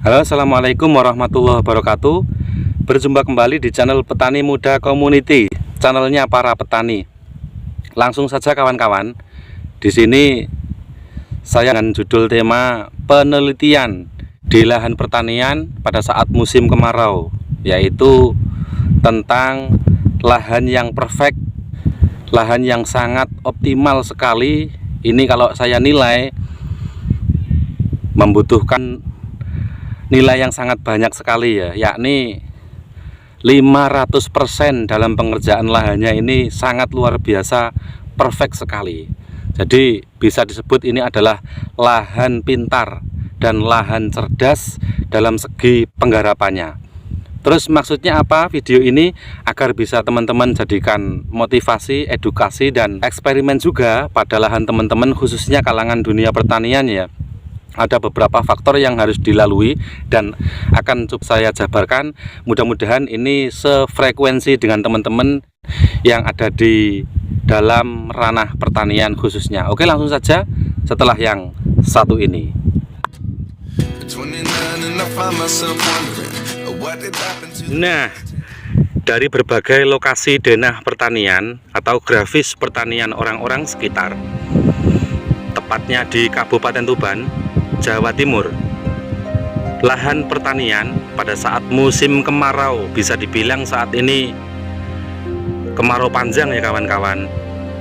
Halo, assalamualaikum warahmatullahi wabarakatuh. Berjumpa kembali di channel Petani Muda Community, channelnya para petani. Langsung saja kawan-kawan, di sini saya dengan judul tema penelitian di lahan pertanian pada saat musim kemarau, yaitu tentang lahan yang perfect, lahan yang sangat optimal sekali. Ini kalau saya nilai membutuhkan nilai yang sangat banyak sekali ya, yakni 500% dalam pengerjaan lahannya. Ini sangat luar biasa, perfect sekali. Jadi bisa disebut ini adalah lahan pintar dan lahan cerdas dalam segi penggarapannya. Terus maksudnya apa video ini? Agar bisa teman-teman jadikan motivasi, edukasi, dan eksperimen juga pada lahan teman-teman, khususnya kalangan dunia pertanian ya. Ada beberapa faktor yang harus dilalui dan akan coba saya jabarkan. Mudah-mudahan ini sefrekuensi dengan teman-teman yang ada di dalam ranah pertanian khususnya. Oke, langsung saja setelah yang satu ini. Nah, dari berbagai lokasi denah pertanian atau grafis pertanian orang-orang sekitar, tepatnya di Kabupaten Tuban, Jawa Timur, lahan pertanian pada saat musim kemarau, bisa dibilang saat ini kemarau panjang ya kawan-kawan.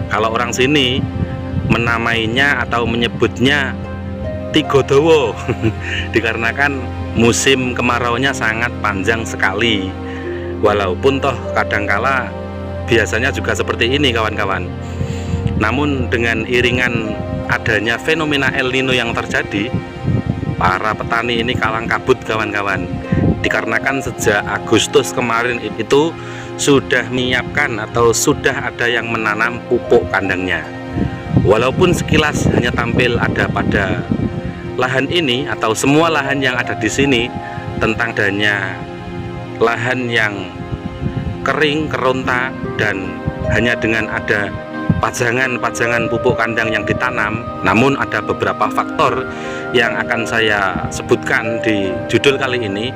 Kalau orang sini menamainya atau menyebutnya Tigodowo dikarenakan musim kemaraunya sangat panjang sekali. Walaupun toh kadangkala biasanya juga seperti ini kawan-kawan, namun dengan iringan adanya fenomena El Nino yang terjadi, para petani ini kalang kabut kawan-kawan. Dikarenakan sejak Agustus kemarin itu sudah menyiapkan atau sudah ada yang menanam pupuk kandangnya. Walaupun sekilas hanya tampil ada pada lahan ini atau semua lahan yang ada di sini tentang adanya lahan yang kering, keronta, dan hanya dengan ada pajangan-pajangan pupuk kandang yang ditanam. Namun ada beberapa faktor yang akan saya sebutkan di judul kali ini,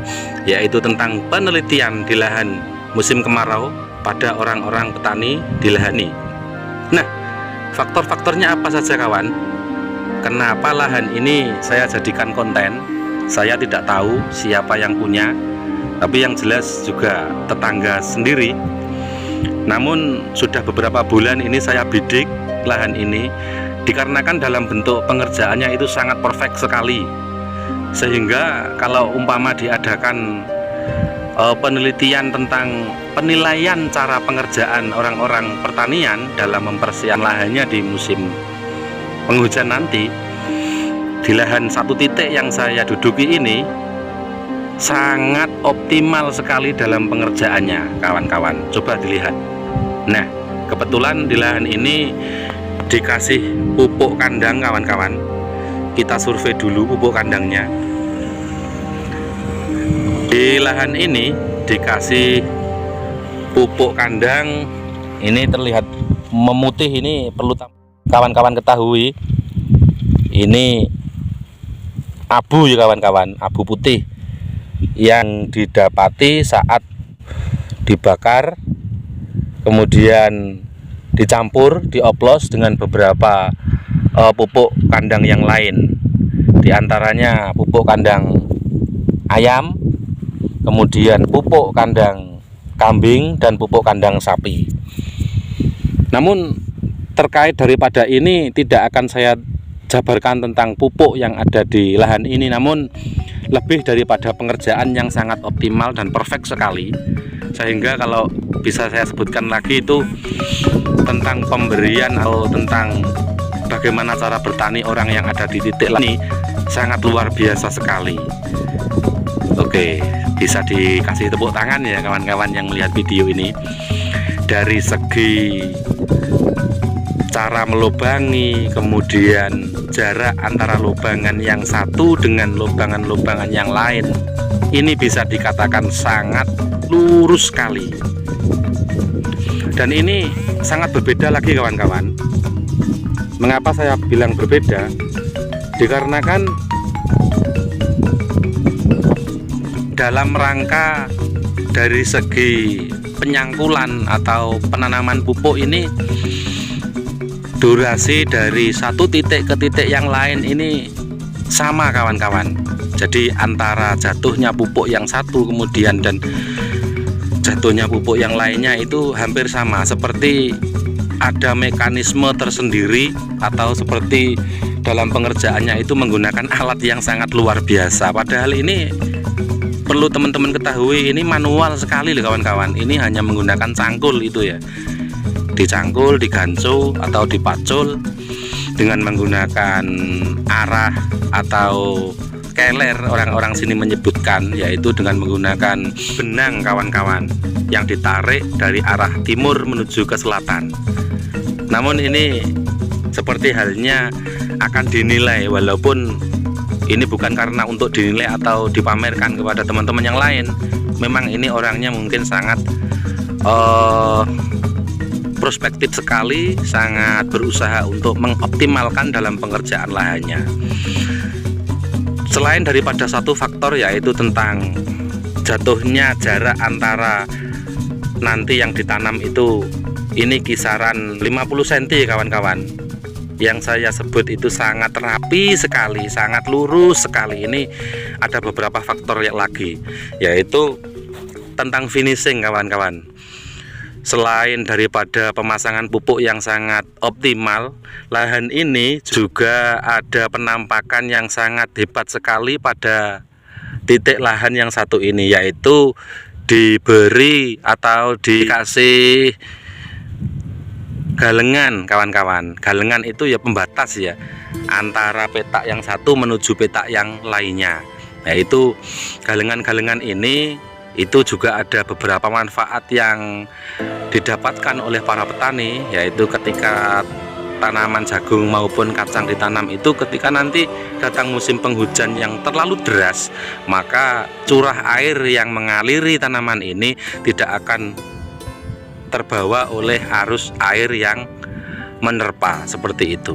yaitu tentang penelitian di lahan musim kemarau pada orang-orang petani di lahan ini. Nah, faktor-faktornya apa saja kawan? Kenapa lahan ini saya jadikan konten? Saya tidak tahu siapa yang punya, tapi yang jelas juga tetangga sendiri. Namun sudah beberapa bulan ini saya bidik lahan ini, dikarenakan dalam bentuk pengerjaannya itu sangat perfect sekali, sehingga kalau umpama diadakan penelitian tentang penilaian cara pengerjaan orang-orang pertanian dalam mempersiapkan lahannya di musim penghujan nanti, di lahan satu titik yang saya duduki ini sangat optimal sekali dalam pengerjaannya kawan-kawan. Coba dilihat. Nah, kebetulan di lahan ini dikasih pupuk kandang kawan-kawan. Kita survei dulu pupuk kandangnya. Di lahan ini dikasih pupuk kandang, ini terlihat memutih. Ini perlu kawan-kawan ketahui, ini abu ya kawan-kawan, abu putih yang didapati saat dibakar, kemudian dicampur, dioplos dengan beberapa pupuk kandang yang lain, diantaranya pupuk kandang ayam, kemudian pupuk kandang kambing, dan pupuk kandang sapi. Namun terkait daripada ini tidak akan saya jabarkan tentang pupuk yang ada di lahan ini, namun lebih daripada pengerjaan yang sangat optimal dan perfect sekali, sehingga kalau bisa saya sebutkan lagi itu tentang pemberian atau tentang bagaimana cara bertani orang yang ada di titik ini sangat luar biasa sekali. Oke, bisa dikasih tepuk tangan ya kawan-kawan yang melihat video ini. Dari segi cara melubangi, kemudian jarak antara lubangan yang satu dengan lubangan-lubangan yang lain, ini bisa dikatakan sangat lurus sekali. Dan ini sangat berbeda lagi kawan-kawan. Mengapa saya bilang berbeda? Dikarenakan dalam rangka dari segi penyangkulan atau penanaman pupuk ini, durasi dari satu titik ke titik yang lain ini sama kawan-kawan. Jadi antara jatuhnya pupuk yang satu kemudian dan jatuhnya pupuk yang lainnya itu hampir sama, seperti ada mekanisme tersendiri atau seperti dalam pengerjaannya itu menggunakan alat yang sangat luar biasa. Padahal ini perlu teman-teman ketahui, ini manual sekali loh kawan-kawan. Ini hanya menggunakan cangkul itu ya, dicangkul, digancu atau dipacul dengan menggunakan arah atau keler, orang-orang sini menyebutkan, yaitu dengan menggunakan benang kawan-kawan yang ditarik dari arah timur menuju ke selatan. Namun ini seperti halnya akan dinilai, walaupun ini bukan karena untuk dinilai atau dipamerkan kepada teman-teman yang lain. Memang ini orangnya mungkin sangat prospektif sekali, sangat berusaha untuk mengoptimalkan dalam pengerjaan lahannya. Selain daripada satu faktor, yaitu tentang jatuhnya jarak antara nanti yang ditanam itu, ini kisaran 50 cm kawan-kawan. Yang saya sebut itu sangat rapi sekali, sangat lurus sekali. Ini ada beberapa faktor lagi, yaitu tentang finishing kawan-kawan. Selain daripada pemasangan pupuk yang sangat optimal, lahan ini juga ada penampakan yang sangat hebat sekali pada titik lahan yang satu ini, yaitu diberi atau dikasih galengan kawan-kawan. Galengan itu ya pembatas ya antara petak yang satu menuju petak yang lainnya. Yaitu galengan-galengan ini itu juga ada beberapa manfaat yang didapatkan oleh para petani, yaitu ketika tanaman jagung maupun kacang ditanam itu, ketika nanti datang musim penghujan yang terlalu deras, maka curah air yang mengaliri tanaman ini tidak akan terbawa oleh arus air yang menerpa seperti itu.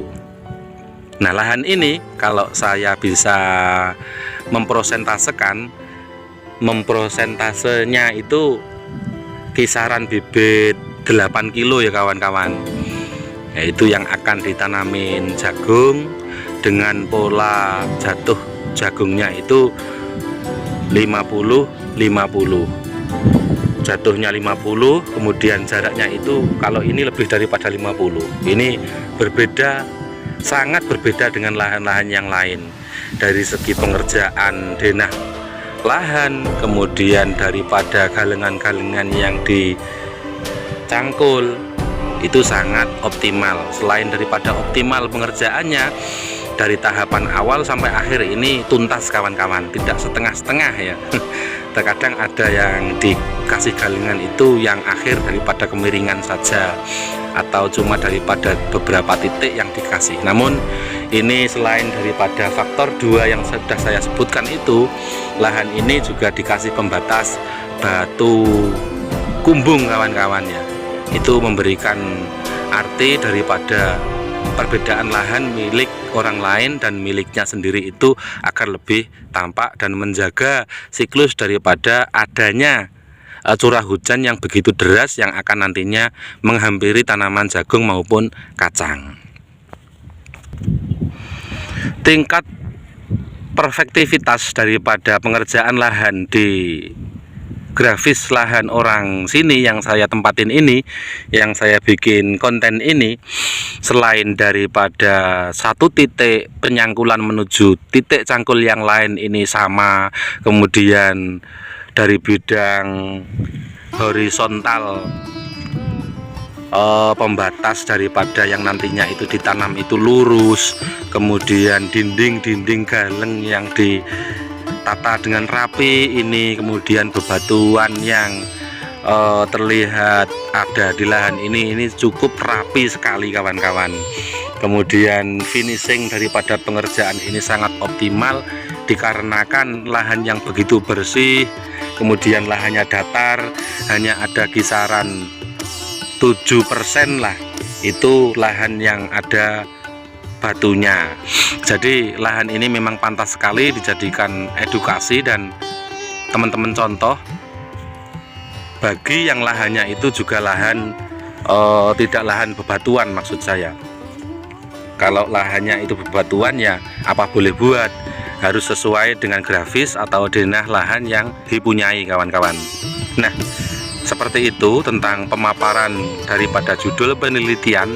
Nah, lahan ini kalau saya bisa memprosentasenya itu kisaran bibit 8 kilo ya kawan-kawan, yaitu yang akan ditanamin jagung dengan pola jatuh jagungnya itu 50-50, jatuhnya 50, kemudian jaraknya itu kalau ini lebih daripada 50. Ini berbeda, sangat berbeda dengan lahan-lahan yang lain dari segi pengerjaan denah lahan, kemudian daripada galengan-galengan yang dicangkul itu sangat optimal. Selain daripada optimal pengerjaannya, dari tahapan awal sampai akhir ini tuntas kawan-kawan, tidak setengah-setengah ya. Terkadang ada yang dikasih galengan itu yang akhir daripada kemiringan saja, atau cuma daripada beberapa titik yang dikasih. Namun ini selain daripada faktor dua yang sudah saya sebutkan itu, lahan ini juga dikasih pembatas batu kumbung kawan-kawan ya. Itu memberikan arti daripada perbedaan lahan milik orang lain dan miliknya sendiri itu agar lebih tampak dan menjaga siklus daripada adanya curah hujan yang begitu deras yang akan nantinya menghampiri tanaman jagung maupun kacang. Tingkat perfektivitas daripada pengerjaan lahan di grafis lahan orang sini yang saya tempatin ini, yang saya bikin konten ini, selain daripada satu titik penyangkulan menuju titik cangkul yang lain ini sama, kemudian dari bidang horizontal pembatas daripada yang nantinya itu ditanam itu lurus, kemudian dinding-dinding galeng yang ditata dengan rapi ini, kemudian bebatuan yang terlihat ada di lahan ini cukup rapi sekali kawan-kawan. Kemudian finishing daripada pengerjaan ini sangat optimal dikarenakan lahan yang begitu bersih, kemudian lahannya datar, hanya ada kisaran 7% lah itu lahan yang ada batunya. Jadi lahan ini memang pantas sekali dijadikan edukasi dan teman-teman contoh bagi yang lahannya itu juga lahan tidak lahan bebatuan maksud saya. Kalau lahannya itu bebatuan ya apa boleh buat, harus sesuai dengan grafis atau denah lahan yang dipunyai kawan-kawan. Nah, seperti itu tentang pemaparan daripada judul penelitian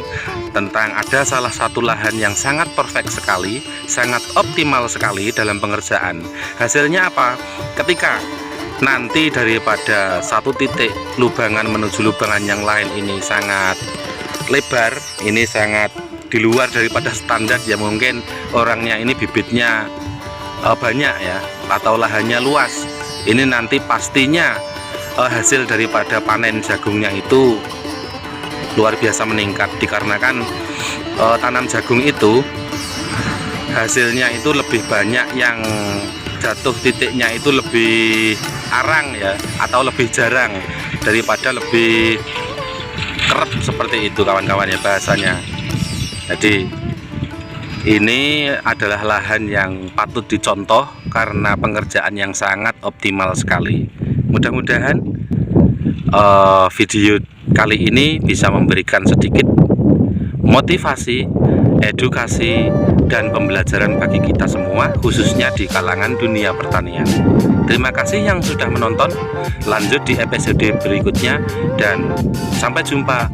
tentang ada salah satu lahan yang sangat perfect sekali, sangat optimal sekali dalam pengerjaan. Hasilnya apa? Ketika nanti daripada satu titik lubangan menuju lubangan yang lain ini sangat lebar, ini sangat di luar daripada standar ya, mungkin orangnya ini bibitnya banyak ya, atau lahannya luas. Ini nanti pastinya hasil daripada panen jagungnya itu luar biasa meningkat, dikarenakan tanam jagung itu hasilnya itu lebih banyak yang jatuh titiknya itu lebih arang ya, atau lebih jarang daripada lebih kerep, seperti itu kawan-kawan ya bahasanya. Jadi ini adalah lahan yang patut dicontoh karena pengerjaan yang sangat optimal sekali. Mudah-mudahan video kali ini bisa memberikan sedikit motivasi, edukasi, dan pembelajaran bagi kita semua, khususnya di kalangan dunia pertanian. Terima kasih yang sudah menonton. Lanjut di episode berikutnya dan sampai jumpa.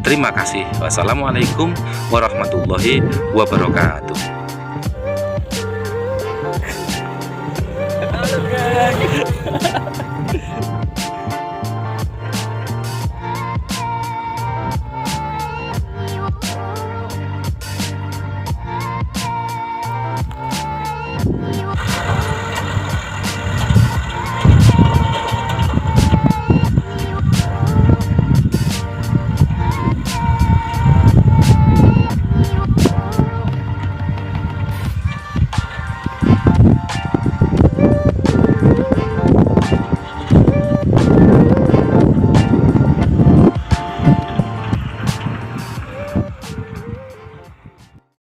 Terima kasih. Wassalamualaikum warahmatullahi wabarakatuh.